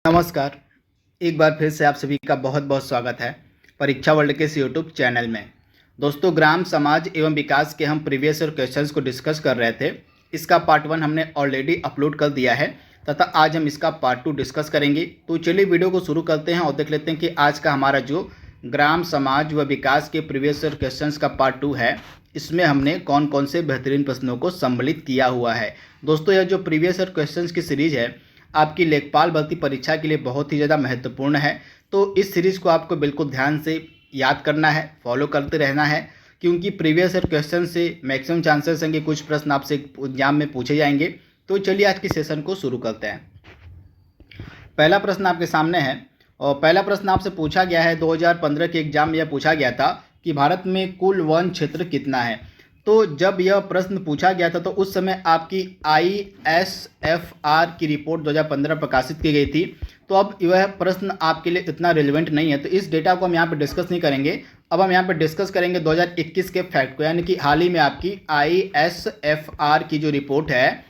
नमस्कार। एक बार फिर से आप सभी का बहुत बहुत स्वागत है परीक्षा वर्ल्ड के इस यूट्यूब चैनल में। दोस्तों, ग्राम समाज एवं विकास के हम प्रीवियस ईयर क्वेश्चंस को डिस्कस कर रहे थे। इसका पार्ट 1 हमने ऑलरेडी अपलोड कर दिया है तथा आज हम इसका पार्ट 2 डिस्कस करेंगे। तो चलिए वीडियो को शुरू करते हैं और देख लेते हैं कि आज का हमारा जो ग्राम समाज व विकास के प्रीवियस ईयर क्वेश्चंस का पार्ट 2 है, इसमें हमने कौन कौन से बेहतरीन प्रश्नों को सम्मिलित किया हुआ है। दोस्तों, यह जो प्रीवियस ईयर क्वेश्चंस की सीरीज है आपकी लेखपाल भर्ती परीक्षा के लिए बहुत ही ज़्यादा महत्वपूर्ण है। तो इस सीरीज़ को आपको बिल्कुल ध्यान से याद करना है, फॉलो करते रहना है, क्योंकि प्रीवियस ईयर क्वेश्चन से मैक्सिमम चांसेस हैं कि कुछ प्रश्न आपसे एग्जाम में पूछे जाएंगे। तो चलिए आज के सेशन को शुरू करते हैं। पहला प्रश्न आपके सामने है और पहला प्रश्न आपसे पूछा गया है 2015 के एग्जाम में यह पूछा गया था कि भारत में कुल वन क्षेत्र कितना है। तो जब यह प्रश्न पूछा गया था तो उस समय आपकी ISFR की रिपोर्ट 2015 प्रकाशित की गई थी। तो अब यह प्रश्न आपके लिए इतना रिलेवेंट नहीं है, तो इस डेटा को हम यहाँ पे डिस्कस नहीं करेंगे। अब हम यहाँ पे डिस्कस करेंगे 2021 के फैक्ट को, यानी कि हाल ही में आपकी ISFR की जो रिपोर्ट है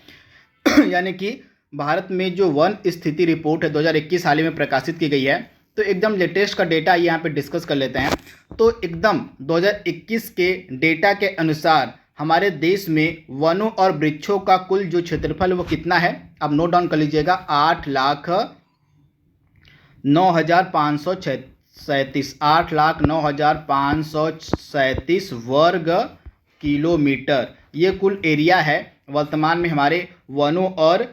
यानी कि भारत में जो वन स्थिति रिपोर्ट है 2021 हाल ही में प्रकाशित की गई है। तो एकदम लेटेस्ट का डेटा यहाँ पे डिस्कस कर लेते हैं। तो एकदम 2021 के डेटा के अनुसार हमारे देश में वनों और वृक्षों का कुल जो क्षेत्रफल वो कितना है, अब नोट डाउन कर लीजिएगा। 8,09,537 वर्ग किलोमीटर ये कुल एरिया है वर्तमान में हमारे वनों और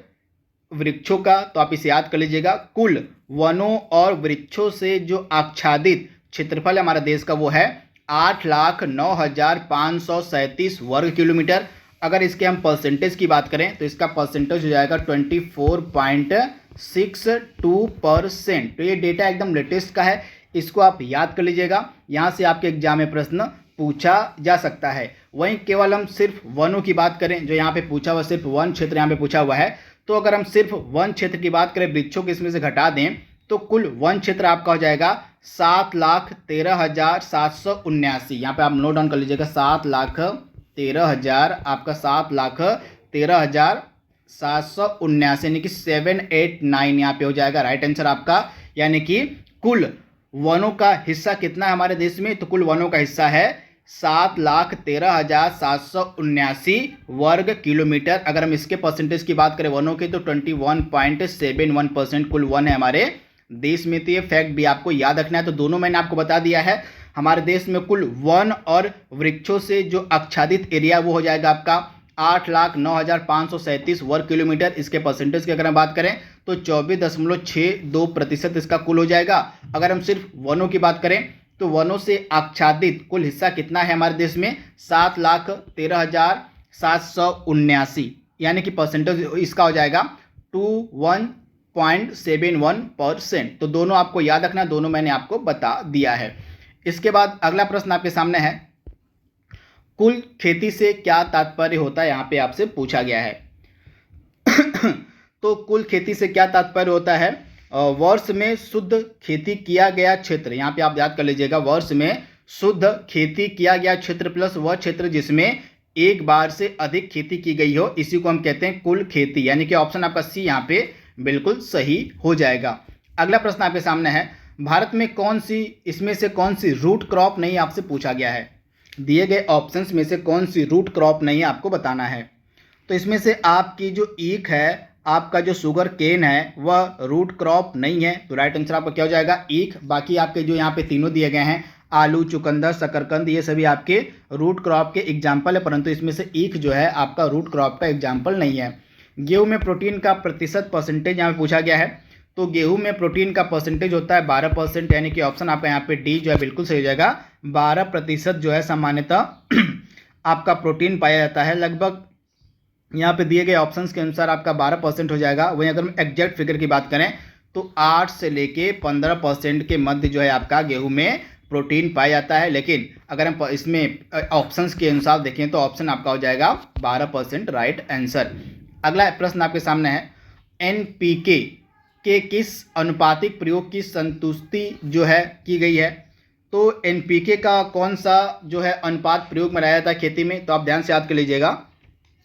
वृक्षों का। तो आप इसे याद कर लीजिएगा। कुल वनों और वृक्षों से जो आच्छादित क्षेत्रफल हमारे देश का वो है 8,09,537 वर्ग किलोमीटर। अगर इसके हम परसेंटेज की बात करें तो इसका परसेंटेज हो जाएगा 24.62%। तो ये डेटा एकदम लेटेस्ट का है, इसको आप याद कर लीजिएगा। यहाँ से आपके एग्जाम में प्रश्न पूछा जा सकता है। वहीं केवल हम सिर्फ वनों की बात करें, जो यहाँ पे पूछा हुआ सिर्फ वन क्षेत्र यहाँ पे पूछा हुआ है। तो अगर हम सिर्फ वन क्षेत्र की बात करें, वृक्षों के इसमें से घटा दें, तो कुल वन क्षेत्र आपका हो जाएगा 7,13,779। यहाँ पे आप नोट डाउन कर लीजिएगा। 7,13,000 आपका 7,13,779 यानी कि 789 यहाँ पे हो जाएगा राइट आंसर आपका। यानी कि कुल वनों का हिस्सा कितना है हमारे देश में, तो कुल वनों का हिस्सा है 7,13,779 वर्ग किलोमीटर। अगर हम इसके परसेंटेज की बात करें वनों के, तो 21.71% कुल वन है हमारे देश में। तो ये फैक्ट भी आपको याद रखना है। तो दोनों मैंने आपको बता दिया है। हमारे देश में कुल वन और वृक्षों से जो आच्छादित एरिया वो हो जाएगा आपका 8,09,537 वर्ग किलोमीटर। इसके परसेंटेज की अगर हम बात करें तो 24.62% इसका कुल हो जाएगा। अगर हम सिर्फ वनों की बात करें तो वनों से आच्छादित कुल हिस्सा कितना है हमारे देश में 7,13,779 यानी कि परसेंटेज इसका हो जाएगा 21.71%। तो दोनों आपको याद रखना, दोनों मैंने आपको बता दिया है। इसके बाद अगला प्रश्न आपके सामने है, कुल खेती से क्या तात्पर्य होता है, यहाँ पे आपसे पूछा गया है। तो कुल खेती से क्या तात्पर्य होता है, वर्ष में शुद्ध खेती किया गया क्षेत्र। यहाँ पे आप याद कर लीजिएगा, वर्ष में शुद्ध खेती किया गया क्षेत्र प्लस वह क्षेत्र जिसमें एक बार से अधिक खेती की गई हो, इसी को हम कहते हैं कुल खेती। यानी कि ऑप्शन आपका सी यहाँ पे बिल्कुल सही हो जाएगा। अगला प्रश्न आपके सामने है, भारत में कौन सी इसमें से कौन सी रूट क्रॉप नहीं आपसे पूछा गया है। दिए गए ऑप्शंस में से कौन सी रूट क्रॉप नहीं आपको बताना है। तो इसमें से आपकी जो ईख है, आपका जो शुगर केन है, वह रूट क्रॉप नहीं है। तो राइट आंसर आपका क्या हो जाएगा, ईख। बाकी आपके जो यहाँ पे तीनों दिए गए हैं, आलू, चुकंदर, शकरकंद, ये सभी आपके रूट क्रॉप के एग्जाम्पल है, परंतु इसमें से ईख जो है आपका रूट क्रॉप का एग्जाम्पल नहीं है। गेहूं में प्रोटीन का प्रतिशत परसेंटेज यहाँ पे पूछा गया है। तो गेहूं में प्रोटीन का परसेंटेज होता है 12%, यानी कि ऑप्शन आपका यहाँ पे डी जो है बिल्कुल सही हो जाएगा। 12% जो है सामान्यतः आपका प्रोटीन पाया जाता है। लगभग यहाँ पे दिए गए ऑप्शंस के अनुसार आपका 12% हो जाएगा। वहीं अगर हम एग्जैक्ट फिगर की बात करें तो 8 से लेके 15% के मध्य जो है आपका गेहूं में प्रोटीन पाया जाता है। लेकिन अगर हम इसमें ऑप्शंस के अनुसार देखें तो ऑप्शन आपका हो जाएगा 12% राइट आंसर। अगला प्रश्न आपके सामने है, NPK के किस अनुपातिक प्रयोग की संतुष्टि जो है की गई है। तो NPK का कौन सा जो है अनुपात प्रयोग में लाया जाता है खेती में, तो आप ध्यान से याद कर लीजिएगा।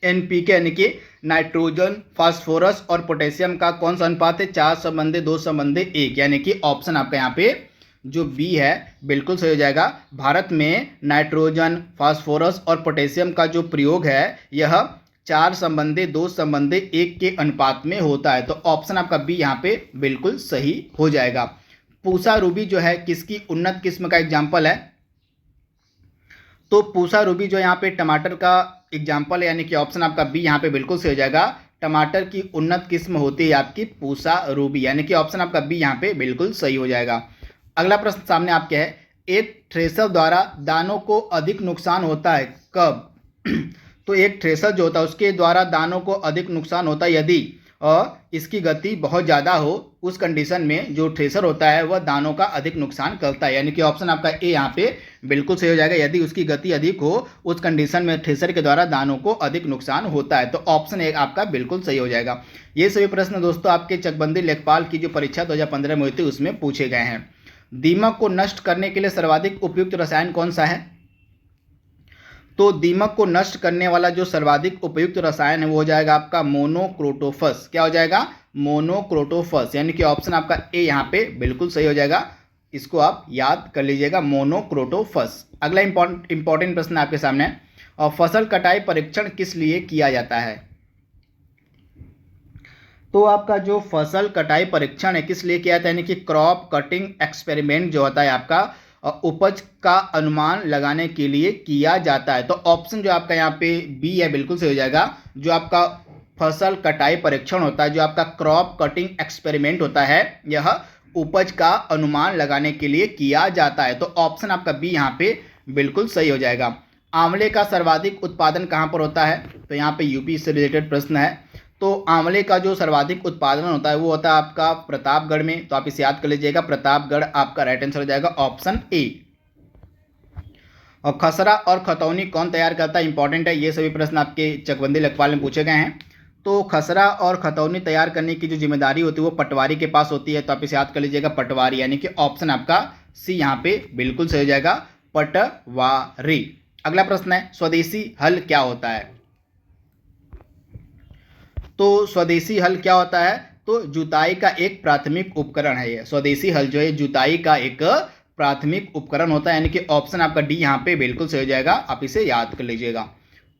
NPK यानी कि नाइट्रोजन, फास्फोरस और पोटेशियम का कौन सा अनुपात है? 4:2:1, यानी कि ऑप्शन आपका यहाँ पे जो बी है बिल्कुल सही हो जाएगा। भारत में नाइट्रोजन, फास्फोरस और पोटेशियम का जो प्रयोग है यह 4:2:1 के अनुपात में होता है। तो ऑप्शन आपका बी यहाँ पे बिल्कुल सही हो जाएगा। पूसा रूबी जो है किसकी उन्नत किस्म का एग्जाम्पल है? तो पूसा रूबी जो यहाँ पे टमाटर का एग्जाम्पल है, यानी कि ऑप्शन आपका बी यहाँ पे बिल्कुल सही हो जाएगा। टमाटर की उन्नत किस्म होती है आपकी पूसा रूबी, यानी कि ऑप्शन आपका बी यहाँ पे बिल्कुल सही हो जाएगा। अगला प्रश्न सामने आपके है, एक थ्रेशर द्वारा दानों को अधिक नुकसान होता है कब? तो एक थ्रेशर जो होता है उसके द्वारा दानों को अधिक नुकसान होता है यदि इसकी गति बहुत ज़्यादा हो। उस कंडीशन में जो थ्रेशर होता है वह दानों का अधिक नुकसान करता है, यानी कि ऑप्शन आपका ए यहाँ पे बिल्कुल सही हो जाएगा। यदि उसकी गति अधिक हो उस कंडीशन में थ्रेशर के द्वारा दानों को अधिक नुकसान होता है। तो ऑप्शन ए आपका बिल्कुल सही हो जाएगा। ये सभी प्रश्न दोस्तों आपके चकबंदी लेखपाल की जो परीक्षा 2015 में हुई थी उसमें पूछे गए हैं। दीमक को नष्ट करने के लिए सर्वाधिक उपयुक्त रसायन कौन सा है? तो दीमक को नष्ट करने वाला जो सर्वाधिक उपयुक्त रसायन है वो हो जाएगा आपका मोनोक्रोटोफस। क्या हो जाएगा? मोनोक्रोटोफस, यानी कि ऑप्शन आपका ए यहाँ पे बिल्कुल सही हो जाएगा। इसको आप याद कर लीजिएगा, मोनोक्रोटोफस। अगला इंपॉर्टेंट प्रश्न आपके सामने है, और फसल कटाई परीक्षण किस लिए किया जाता है? तो आपका जो फसल कटाई परीक्षण है किस लिए किया जाता है, यानी कि क्रॉप कटिंग एक्सपेरिमेंट जो होता है आपका उपज का अनुमान लगाने के लिए किया जाता है। तो ऑप्शन जो आपका यहाँ पे बी है बिल्कुल सही हो जाएगा। जो आपका फसल कटाई परीक्षण होता है, जो आपका क्रॉप कटिंग एक्सपेरिमेंट होता है, यह उपज का अनुमान लगाने के लिए किया जाता है। तो ऑप्शन आपका बी यहाँ पे बिल्कुल सही हो जाएगा। आंवले का सर्वाधिक उत्पादन कहाँ पर होता है? तो यहाँ पे यूपी से रिलेटेड प्रश्न है। तो आंवले का जो सर्वाधिक उत्पादन होता है वो होता है आपका प्रतापगढ़ में। तो आप इसे याद कर लीजिएगा, प्रतापगढ़ आपका राइट आंसर हो जाएगा, ऑप्शन ए। और खसरा और खतौनी कौन तैयार करता है? इंपॉर्टेंट है, ये सभी प्रश्न आपके चकबंदी लेखपाल में पूछे गए हैं। तो खसरा और खतौनी तैयार करने की जो जिम्मेदारी होती है वो पटवारी के पास होती है। तो आप इसे याद कर लीजिएगा, पटवारी, यानी कि ऑप्शन आपका सी यहाँ पे बिल्कुल सही हो जाएगा, पटवारी। अगला प्रश्न है, स्वदेशी हल क्या होता है? तो स्वदेशी हल क्या होता है? तो जुताई का एक प्राथमिक उपकरण है। ये स्वदेशी हल जो है जुताई का एक प्राथमिक उपकरण होता है, यानी कि ऑप्शन आपका डी यहाँ पे बिल्कुल सही हो जाएगा। आप इसे याद कर लीजिएगा।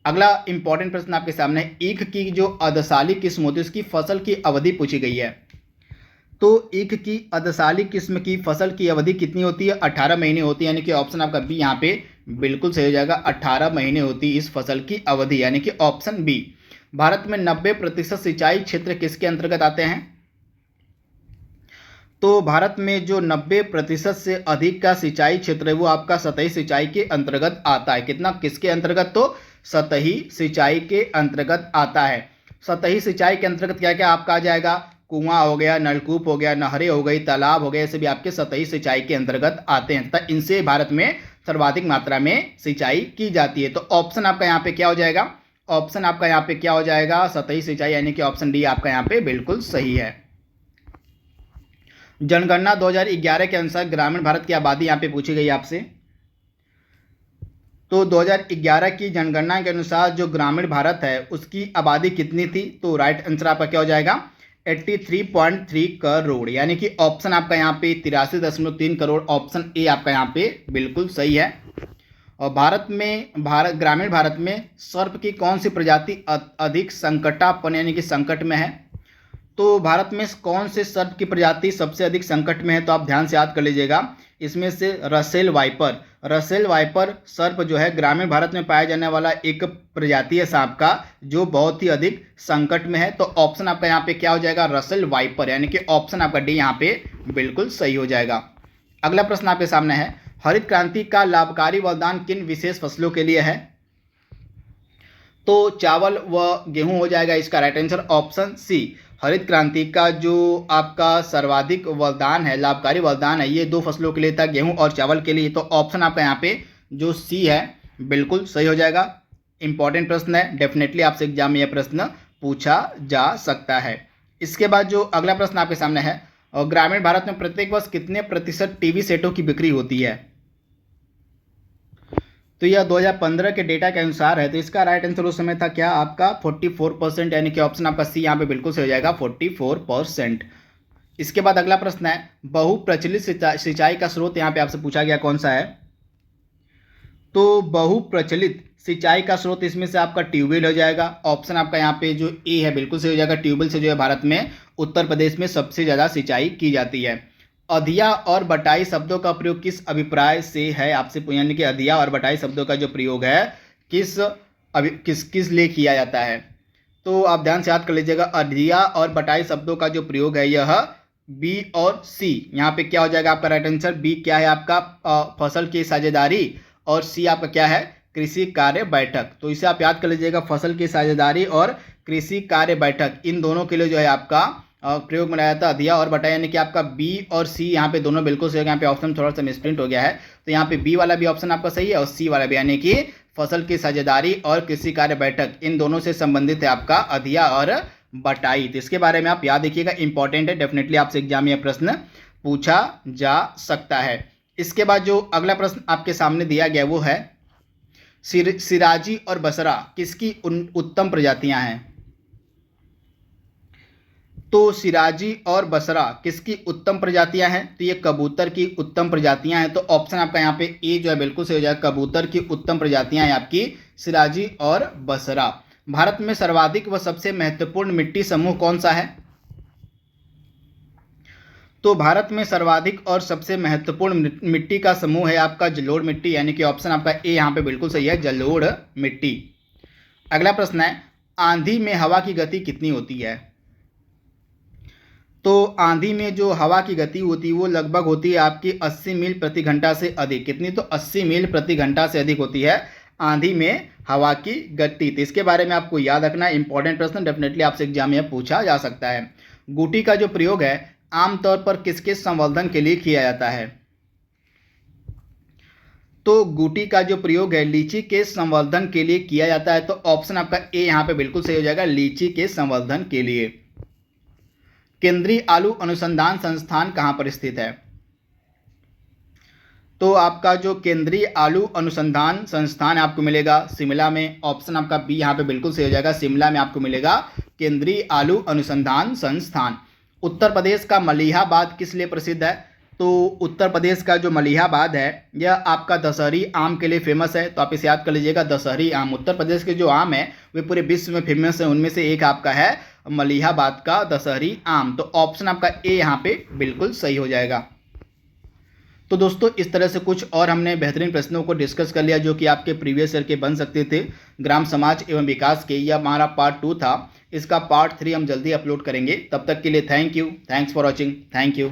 अगला इंपॉर्टेंट प्रश्न आपके सामने, ईख की जो अर्धसाली किस्म होती है उसकी फसल की अवधि पूछी गई है। तो ईख की अर्धसाली किस्म की फसल की अवधि कितनी होती है? 18 महीने होती है, यानी कि ऑप्शन आपका बी यहाँ पे बिल्कुल सही हो जाएगा। 18 महीने होती है इस फसल की अवधि, यानी कि ऑप्शन बी। भारत में 90% सिंचाई क्षेत्र किसके अंतर्गत आते हैं? तो भारत में जो 90% से अधिक का सिंचाई क्षेत्र है वो आपका सतही सिंचाई के अंतर्गत आता है। कितना? किसके अंतर्गत? तो सतही सिंचाई के अंतर्गत आता है। सतही सिंचाई के अंतर्गत क्या क्या आपका आ जाएगा? कुआं हो गया, नलकूप हो गया, नहरें हो गई, तालाब हो गए, ये भी आपके सतही सिंचाई के अंतर्गत आते हैं। तथा इनसे भारत में सर्वाधिक मात्रा में सिंचाई की जाती है। तो ऑप्शन आपका यहाँ पे क्या हो जाएगा? ऑप्शन आपका यहाँ पे क्या हो जाएगा? सतही सिंचाई, यानी कि ऑप्शन डी आपका यहाँ पे बिल्कुल सही है। जनगणना 2011 के अनुसार ग्रामीण भारत की आबादी यहाँ पे पूछी गई आपसे। तो 2011 की जनगणना के अनुसार जो ग्रामीण भारत है उसकी आबादी कितनी थी? तो राइट आंसर आपका क्या हो जाएगा? 83.3 करोड़, यानी कि ऑप्शन आपका यहाँ पे 83.3 करोड़, ऑप्शन ए आपका यहाँ पे बिल्कुल सही है। और ग्रामीण भारत में सर्प की कौन सी प्रजाति अधिक संकटापन्न यानी कि संकट में है? तो भारत में कौन से सर्प की प्रजाति सबसे अधिक संकट में है? तो आप ध्यान से याद कर लीजिएगा। इसमें से रसेल वाइपर सर्प जो है ग्रामीण भारत में पाया जाने वाला एक प्रजाति है सांप का जो बहुत ही अधिक संकट में है। तो ऑप्शन आपका यहाँ पे क्या हो जाएगा? रसेल वाइपर, यानी कि ऑप्शन आपका डी यहाँ पे बिल्कुल सही हो जाएगा। अगला प्रश्न आपके सामने है, हरित क्रांति का लाभकारी वरदान किन विशेष फसलों के लिए है? तो चावल व गेहूं हो जाएगा इसका राइट आंसर, ऑप्शन सी। हरित क्रांति का जो आपका सर्वाधिक वरदान है, लाभकारी वरदान है, ये दो फसलों के लिए था, गेहूं और चावल के लिए। तो ऑप्शन आपका यहाँ पे जो सी है बिल्कुल सही हो जाएगा। इंपॉर्टेंट प्रश्न है, डेफिनेटली आपसे एग्जाम में यह प्रश्न पूछा जा सकता है। इसके बाद जो अगला प्रश्न आपके सामने है, और ग्रामीण भारत में प्रत्येक वर्ष कितने प्रतिशत टीवी सेटों की बिक्री होती है? तो यह 2015 के डेटा के अनुसार है। तो इसका राइट आंसर उस समय था क्या आपका 44%, यानी कि ऑप्शन आपका सी यहाँ पे बिल्कुल सही हो जाएगा 44%। इसके बाद अगला प्रश्न है, बहुप्रचलित सिंचाई का स्रोत यहाँ पे आपसे पूछा गया कौन सा है। तो बहुप्रचलित सिंचाई का स्रोत इसमें से आपका ट्यूबवेल हो जाएगा। ऑप्शन आपका यहाँ पे जो ए है बिल्कुल सही हो जाएगा। ट्यूबवेल से जो है भारत में उत्तर प्रदेश में सबसे ज़्यादा सिंचाई की जाती है। अधिया और बटाई शब्दों का प्रयोग किस अभिप्राय से है आपसे, यानी कि अधिया और बटाई शब्दों का जो प्रयोग है किस लिए किया जाता है। तो आप ध्यान से याद कर लीजिएगा, अधिया और बटाई शब्दों का जो प्रयोग है यह बी और सी, यहाँ पे क्या हो जाएगा आपका राइट आंसर। बी क्या है आपका फसल की साझेदारी, और सी आपका क्या है कृषि कार्य बैठक। तो इसे आप याद कर लीजिएगा, फसल की साझेदारी और कृषि कार्य बैठक, इन दोनों के लिए जो है आपका प्रयोग बनाया जाता है अधिया और बटाई, यानी कि आपका बी और सी यहाँ पे दोनों बिल्कुल सही है। यहाँ पे ऑप्शन थोड़ा सा मिसप्रिंट हो गया है, तो यहाँ पे बी वाला भी ऑप्शन आपका सही है और सी वाला भी, यानी कि फसल की साझेदारी और कृषि कार्य बैठक, इन दोनों से संबंधित है आपका अधिया और बटाई। तो इसके बारे में आप याद रखिएगा, इंपॉर्टेंट है, डेफिनेटली आपसे एग्जाम में प्रश्न पूछा जा सकता है। इसके बाद जो अगला प्रश्न आपके सामने दिया गया वो है, सिराजी और बसरा किसकी उत्तम प्रजातियां हैं। तो सिराजी और बसरा किसकी उत्तम प्रजातियां हैं, तो ये कबूतर की उत्तम प्रजातियां हैं। तो ऑप्शन आपका यहाँ पे ए जो है बिल्कुल सही हो जाएगा, कबूतर की उत्तम प्रजातियां हैं आपकी सिराजी और बसरा। भारत में सर्वाधिक व सबसे महत्वपूर्ण मिट्टी समूह कौन सा है। तो भारत में सर्वाधिक और सबसे महत्वपूर्ण मिट्टी का समूह है आपका जलोढ़ मिट्टी, यानी कि ऑप्शन आपका ए यहाँ पे बिल्कुल सही है, जलोढ़ मिट्टी। अगला प्रश्न है, आंधी में हवा की गति कितनी होती है। तो आंधी में जो हवा की गति होती है वो लगभग होती है आपकी 80 मील प्रति घंटा से अधिक। कितनी, तो 80 मील प्रति घंटा से अधिक होती है आंधी में हवा की गति। तो इसके बारे में आपको याद रखना, इंपॉर्टेंट प्रश्न, डेफिनेटली आपसे एग्जाम में पूछा जा सकता है। गुटी का जो प्रयोग है आमतौर पर किसके संवर्धन के लिए किया जाता है। तो गुटी का जो प्रयोग है लीची के संवर्धन के लिए किया जाता है। तो ऑप्शन आपका ए यहाँ पे बिल्कुल सही हो जाएगा, लीची के संवर्धन के लिए। केंद्रीय आलू अनुसंधान संस्थान कहाँ पर स्थित है। तो आपका जो केंद्रीय आलू अनुसंधान संस्थान आपको मिलेगा शिमला में। ऑप्शन आपका बी यहाँ पे बिल्कुल सही हो जाएगा, शिमला में आपको मिलेगा केंद्रीय आलू अनुसंधान संस्थान। उत्तर प्रदेश का मलिहाबाद किस लिए प्रसिद्ध है। तो उत्तर प्रदेश का जो मलिहाबाद है यह आपका दशहरी आम के लिए फेमस है। तो आप इसे याद कर लीजिएगा, दशहरी आम। उत्तर प्रदेश के जो आम है वे पूरे विश्व में फेमस है, उनमें से एक आपका है मलिहाबाद का दशहरी आम। तो ऑप्शन आपका ए यहाँ पे बिल्कुल सही हो जाएगा। तो दोस्तों इस तरह से कुछ और हमने बेहतरीन प्रश्नों को डिस्कस कर लिया जो कि आपके प्रीवियस ईयर के बन सकते थे ग्राम समाज एवं विकास के। यह हमारा पार्ट 2 था, इसका पार्ट 3 हम जल्दी अपलोड करेंगे। तब तक के लिए thank you, thanks for watching, thank you.